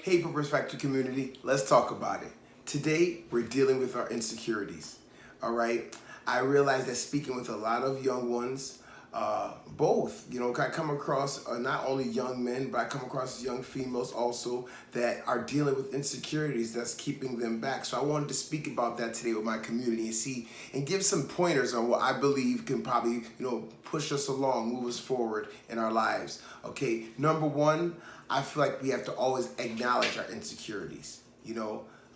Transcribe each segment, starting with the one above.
Hey, Purpose Factory community, let's talk about it. Today, we're dealing with our insecurities, all right? I realize that speaking with a lot of young ones, both, I come across not only young men, but I come across young females also that are dealing with insecurities that's keeping them back. So I wanted to speak about that today with my community and give some pointers on what I believe can probably, push us along, move us forward in our lives. Okay, number one, I feel like we have to always acknowledge our insecurities,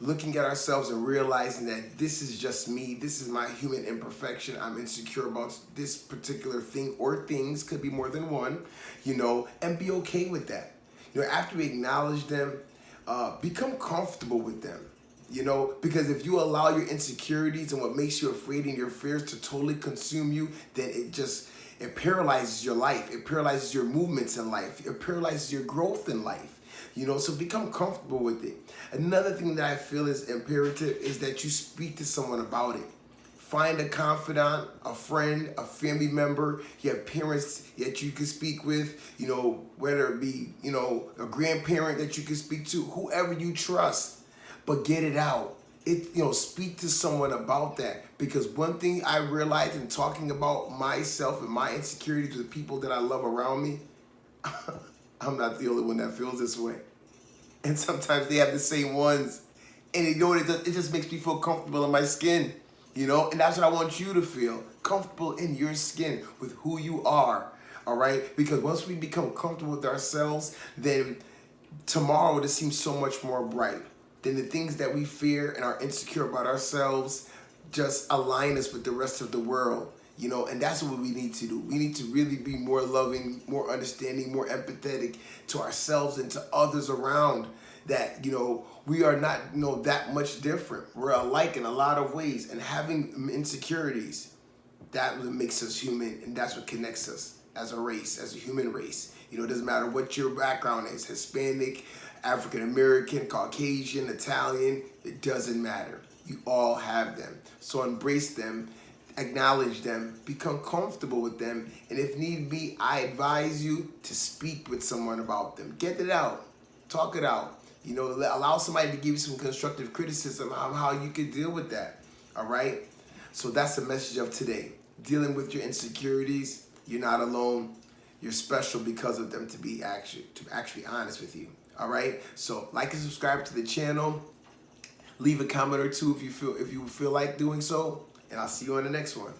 looking at ourselves and realizing that this is just me, this is my human imperfection, I'm insecure about this particular thing or things, could be more than one, and be okay with that. After we acknowledge them, become comfortable with them, because if you allow your insecurities and what makes you afraid and your fears to totally consume you, then it paralyzes your life, it paralyzes your movements in life, it paralyzes your growth in life. So become comfortable with it. Another thing that I feel is imperative is that you speak to someone about it. Find a confidant, a friend, a family member. You have parents that you can speak with, whether it be, a grandparent that you can speak to, whoever you trust, but get it out. Speak to someone about that, because one thing I realized in talking about myself and my insecurities with the people that I love around me, I'm not the only one that feels this way. And sometimes they have the same ones. And it just makes me feel comfortable in my skin, And that's what I want you to feel, comfortable in your skin with who you are, all right? Because once we become comfortable with ourselves, then tomorrow just seems so much more bright. Then the things that we fear and are insecure about ourselves just align us with the rest of the world. And that's what we need to do. We need to really be more loving, more understanding, more empathetic to ourselves and to others around, that, we are not, that much different. We're alike in a lot of ways, and having insecurities, that makes us human, and that's what connects us as a race, as a human race. It doesn't matter what your background is, Hispanic, African American, Caucasian, Italian, it doesn't matter. You all have them. So embrace them, acknowledge them, become comfortable with them, and if need be, I advise you to speak with someone about them. Get it out, talk it out. Allow somebody to give you some constructive criticism on how you can deal with that, all right? So that's the message of today. Dealing with your insecurities, you're not alone. You're special because of them, to be actually honest with you, all right? So like and subscribe to the channel. Leave a comment or two if you feel like doing so, and I'll see you on the next one.